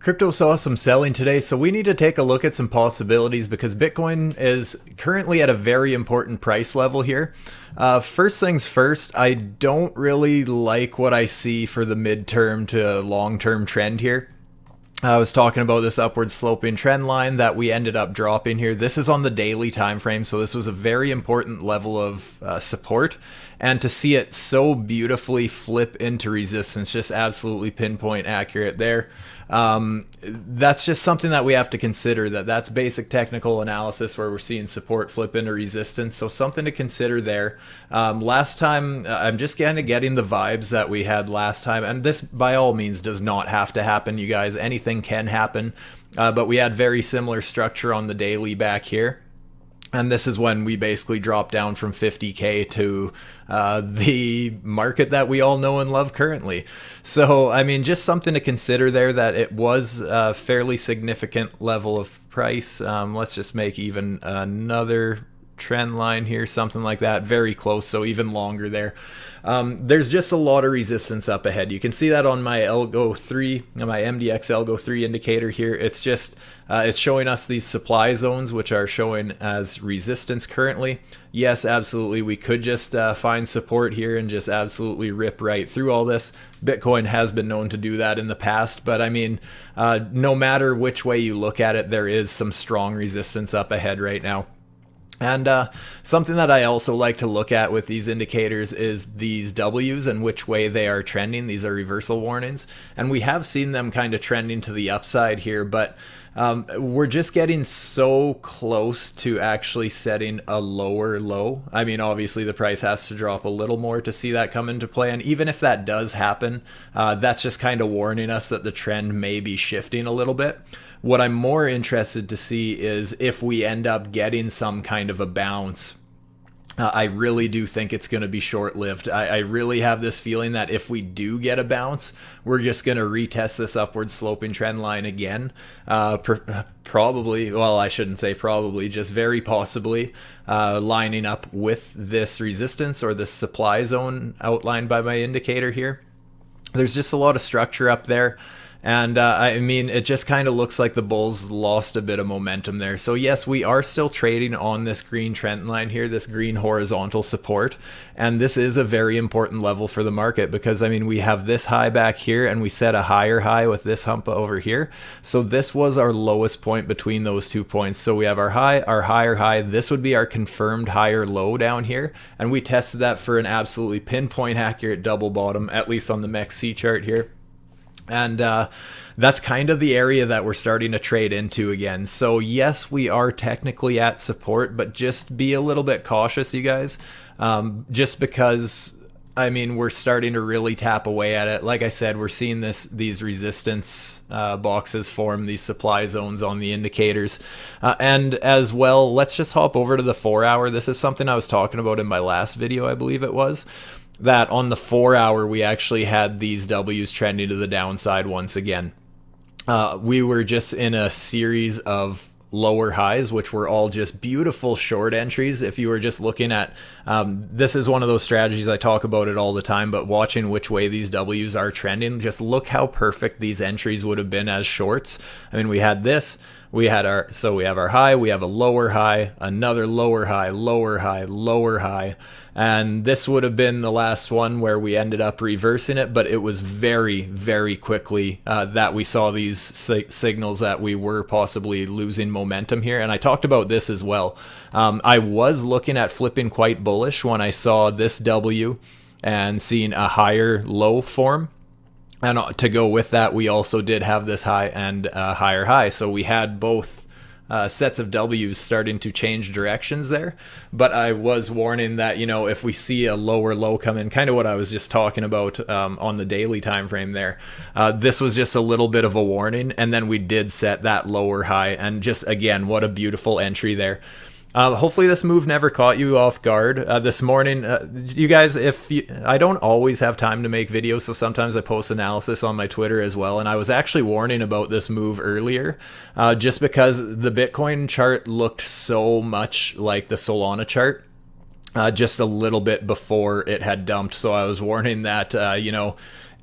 Crypto saw some selling today, so we need to take a look at some possibilities because Bitcoin is currently at a very important price level here. First things first, I don't really like what I see for the midterm to long-term trend here. I was talking about this upward sloping trend line that we ended up dropping here. This is on the daily time frame, so this was a very important level of support. And to see it so beautifully flip into resistance, just absolutely pinpoint accurate there. That's just something that we have to consider, that's basic technical analysis where we're seeing support flip into resistance. So something to consider there. Last time, I'm just kind of getting the vibes that we had last time. And this by all means does not have to happen, you guys. Anything can happen. But we had very similar structure on the daily back here. And this is when we basically dropped down from 50K to the market that we all know and love currently. So, I mean, just something to consider there, that it was a fairly significant level of price. Let's just make even another trend line here, something like that, very close, so even longer there. There's just a lot of resistance up ahead. You can see that on my Algo 3, my MDX Algo 3 indicator here. It's just it's showing us these supply zones, which are showing as resistance currently. Yes, absolutely, we could just find support here and just absolutely rip right through all this. Bitcoin has been known to do that in the past, but I mean, no matter which way you look at it, there is some strong resistance up ahead right now. And something that I also like to look at with these indicators is these W's and which way they are trending. These are reversal warnings, and we have seen them kind of trending to the upside here, but we're just getting so close to actually setting a lower low. I mean, obviously the price has to drop a little more to see that come into play, and even if that does happen, that's just kind of warning us that the trend may be shifting a little bit. What I'm more interested to see is if we end up getting some kind of a bounce. I really do think it's going to be short-lived. I really have this feeling that if we do get a bounce, we're just going to retest this upward sloping trend line again. Probably, well, I shouldn't say probably, just very possibly lining up with this resistance or this supply zone outlined by my indicator here. There's just a lot of structure up there. And I mean, it just kind of looks like the bulls lost a bit of momentum there. So yes, we are still trading on this green trend line here, this green horizontal support. And this is a very important level for the market because, I mean, we have this high back here and we set a higher high with this hump over here. So this was our lowest point between those 2 points. So we have our high, our higher high. This would be our confirmed higher low down here. And we tested that for an absolutely pinpoint accurate double bottom, at least on the MEXC chart here. And that's kind of the area that we're starting to trade into again. So yes, we are technically at support, but just be a little bit cautious, you guys. Just because, I mean, we're starting to really tap away at it. Like I said, we're seeing these resistance boxes form, these supply zones on the indicators. And as well, let's just hop over to the 4 hour. This is something I was talking about in my last video, I believe it was. That on the 4 hour, we actually had these W's trending to the downside once again. We were just in a series of lower highs, which were all just beautiful short entries. If you were just looking at, this is one of those strategies, I talk about it all the time, but watching which way these W's are trending, just look how perfect these entries would have been as shorts. I mean, we had this. We have our high, we have a lower high, another lower high, lower high, lower high. And this would have been the last one where we ended up reversing it, but it was very, very quickly that we saw these signals that we were possibly losing momentum here. And I talked about this as well. I was looking at flipping quite bullish when I saw this W and seeing a higher low form. And to go with that, we also did have this high and a higher high. So we had both sets of W's starting to change directions there. But I was warning that, you know, if we see a lower low come in, kind of what I was just talking about on the daily time frame there, this was just a little bit of a warning. And then we did set that lower high. And just, again, what a beautiful entry there. Hopefully this move never caught you off guard. This morning, you guys, I don't always have time to make videos, so sometimes I post analysis on my Twitter as well, and I was actually warning about this move earlier, just because the Bitcoin chart looked so much like the Solana chart. Just a little bit before it had dumped. So I was warning that,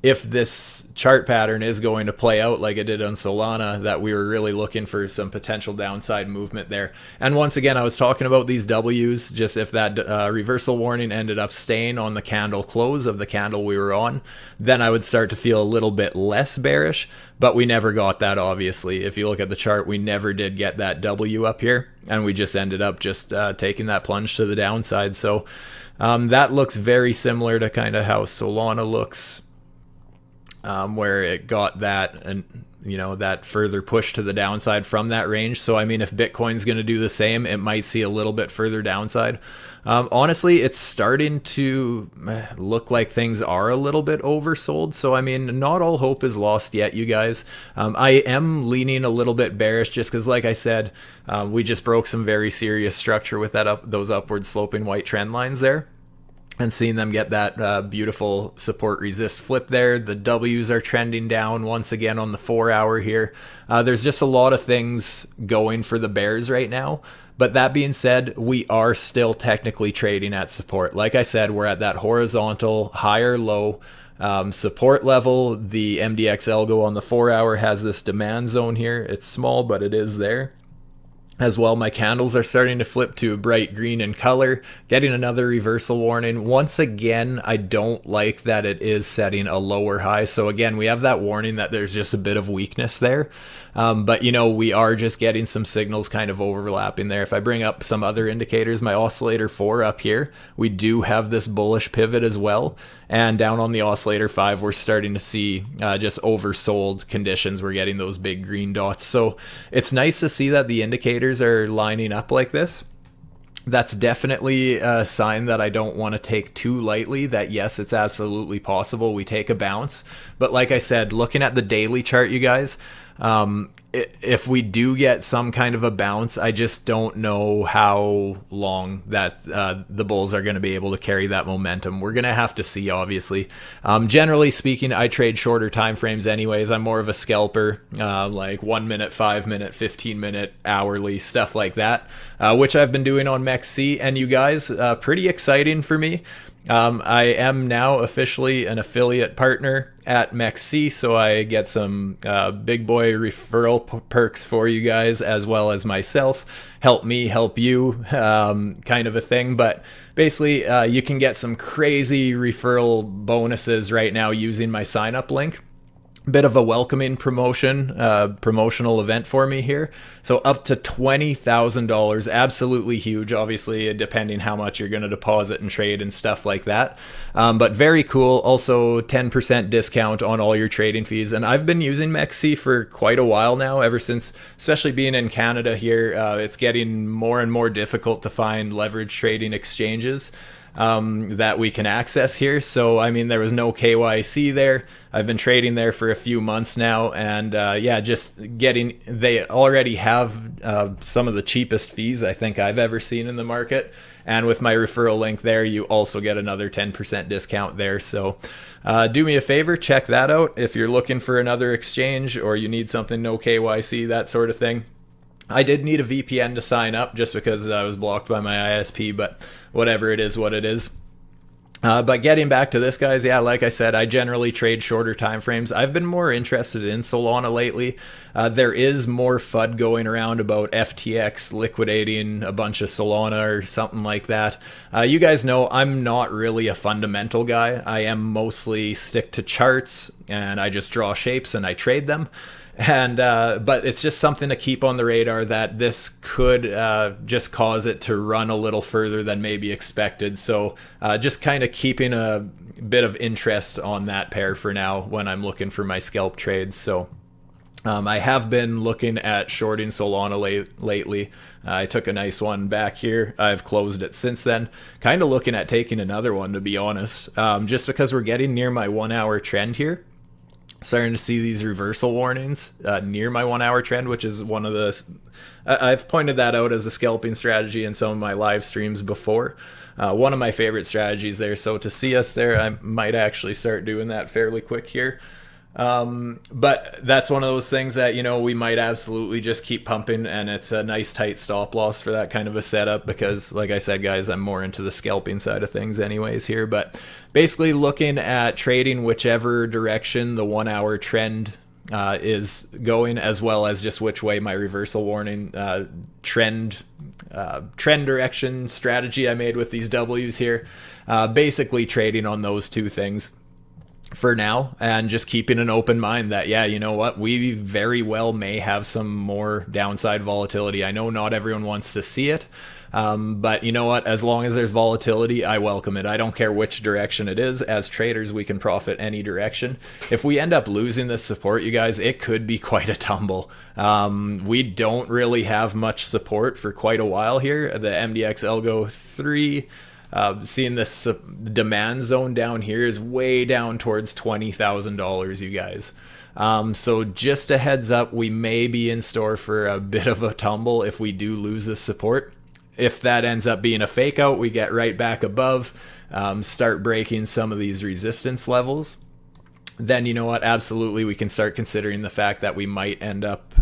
if this chart pattern is going to play out like it did on Solana, that we were really looking for some potential downside movement there. And once again, I was talking about these W's, just if that reversal warning ended up staying on the candle close of the candle we were on, then I would start to feel a little bit less bearish, but we never got that, obviously. If you look at the chart, we never did get that W up here, and we just ended up just taking that plunge to the downside. So that looks very similar to kind of how Solana looks, where it got that, and that further push to the downside from that range. So I mean, if Bitcoin's going to do the same, it might see a little bit further downside. Honestly, it's starting to look like things are a little bit oversold. So I mean, not all hope is lost yet, you guys. I am leaning a little bit bearish just because, like I said, we just broke some very serious structure with those upward sloping white trend lines there. And seeing them get that beautiful support resist flip there. The W's are trending down once again on the 4 hour here. There's just a lot of things going for the bears right now. But that being said, we are still technically trading at support. Like I said, we're at that horizontal higher low support level. The MDX algo on the 4 hour has this demand zone here. It's small, but it is there. As well, my candles are starting to flip to a bright green in color, getting another reversal warning. Once again, I don't like that it is setting a lower high. So again, we have that warning that there's just a bit of weakness there. But we are just getting some signals kind of overlapping there. If I bring up some other indicators, my oscillator 4 up here, we do have this bullish pivot as well. And down on the oscillator 5, we're starting to see just oversold conditions. We're getting those big green dots. So it's nice to see that the indicators are lining up like this. That's definitely a sign that I don't want to take too lightly, that yes, it's absolutely possible we take a bounce. But like I said, looking at the daily chart, you guys, if we do get some kind of a bounce, I just don't know how long that the bulls are going to be able to carry that momentum. We're going to have to see, obviously. Generally speaking, I trade shorter time frames anyways. I'm more of a scalper, like 1 minute, 5 minute, 15 minute, hourly, stuff like that, which I've been doing on MEXC. And you guys, pretty exciting for me. I am now officially an affiliate partner at MEXC, so I get some big boy referral perks for you guys, as well as myself. Help me, help you, kind of a thing. But basically, you can get some crazy referral bonuses right now using my sign up link. Bit of a welcoming promotional event for me here. So up to $20,000, absolutely huge, obviously, depending how much you're going to deposit and trade and stuff like that. But very cool. Also 10% discount on all your trading fees. And I've been using MEXC for quite a while now, ever since, especially being in Canada here, it's getting more and more difficult to find leverage trading exchanges that we can access here. So, I mean, there was no KYC there. I've been trading there for a few months now, and they already have some of the cheapest fees I think I've ever seen in the market. And with my referral link there, you also get another 10% discount there. So do me a favor, check that out if you're looking for another exchange or you need something no KYC, that sort of thing. I did need a VPN to sign up just because I was blocked by my ISP, but whatever, it is what it is. But getting back to this, guys, yeah, like I said, I generally trade shorter time frames. I've been more interested in Solana lately. There is more FUD going around about FTX liquidating a bunch of Solana or something like that. You guys know I'm not really a fundamental guy. I am mostly stick to charts, and I just draw shapes and I trade them. And but it's just something to keep on the radar that this could just cause it to run a little further than maybe expected. So just kind of keeping a bit of interest on that pair for now when I'm looking for my scalp trades. So I have been looking at shorting Solana lately. I took a nice one back here. I've closed it since then. Kind of looking at taking another one, to be honest, just because we're getting near my 1 hour trend here. Starting to see these reversal warnings near my 1 hour trend, which is one of the... I've pointed that out as a scalping strategy in some of my live streams before. One of my favorite strategies there. So to see us there, I might actually start doing that fairly quick here. But that's one of those things that, you know, we might absolutely just keep pumping, and it's a nice tight stop loss for that kind of a setup because, like I said, guys, I'm more into the scalping side of things anyways here. But basically looking at trading whichever direction the 1 hour trend is going, as well as just which way my reversal warning trend direction strategy I made with these W's here. Basically trading on those two things for now, and just keeping an open mind that, yeah, you know what, we very well may have some more downside volatility. I know not everyone wants to see it, but you know what, as long as there's volatility, I welcome it. I don't care which direction it is. As traders, we can profit any direction. If we end up losing this support, you guys, it could be quite a tumble. We don't really have much support for quite a while here. The MDX Algo 3, seeing this demand zone down here is way down towards $20,000, you guys. So just a heads up, we may be in store for a bit of a tumble if we do lose this support. If that ends up being a fake out, we get right back above, start breaking some of these resistance levels. Then, you know what, absolutely, we can start considering the fact that we might end up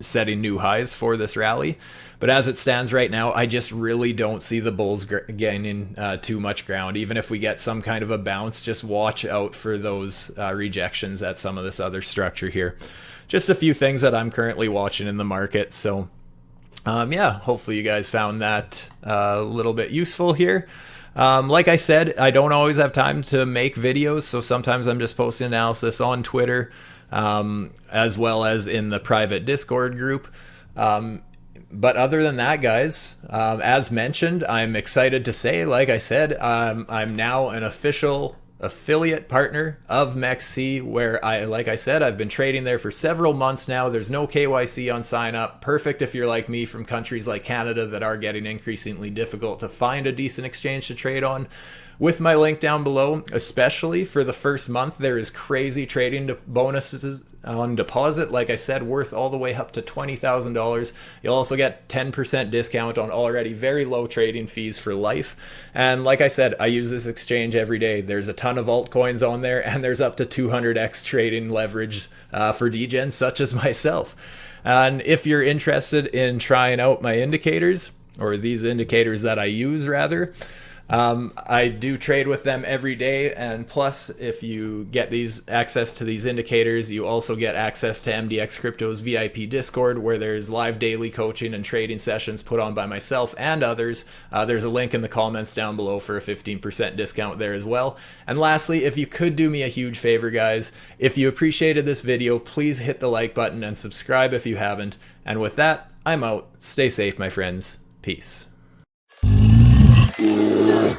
setting new highs for this rally. But as it stands right now, I just really don't see the bulls gaining too much ground. Even if we get some kind of a bounce, just watch out for those rejections at some of this other structure here. Just a few things that I'm currently watching in the market. So yeah, hopefully you guys found that a little bit useful here. Like I said, I don't always have time to make videos, so sometimes I'm just posting analysis on Twitter, as well as in the private Discord group. But other than that, guys, as mentioned, I'm excited to say, like I said, I'm now an official affiliate partner of MEXC, where like I said, I've been trading there for several months now. There's no KYC on sign up. Perfect if you're like me, from countries like Canada that are getting increasingly difficult to find a decent exchange to trade on. With my link down below, especially for the first month, there is crazy trading bonuses on deposit. Like I said, worth all the way up to $20,000. You'll also get 10% discount on already very low trading fees for life. And like I said, I use this exchange every day. There's a ton of altcoins on there, and there's up to 200x trading leverage for degens such as myself. And if you're interested in trying out my indicators, or these indicators that I use rather, I do trade with them every day, and plus if you get these access to these indicators, you also get access to MDX Crypto's VIP Discord, where there's live daily coaching and trading sessions put on by myself and others. There's a link in the comments down below for a 15% discount there as well. And lastly, if you could do me a huge favor, guys, if you appreciated this video, please hit the like button and subscribe if you haven't. And with that, I'm out. Stay safe, my friends. Peace. Yeah.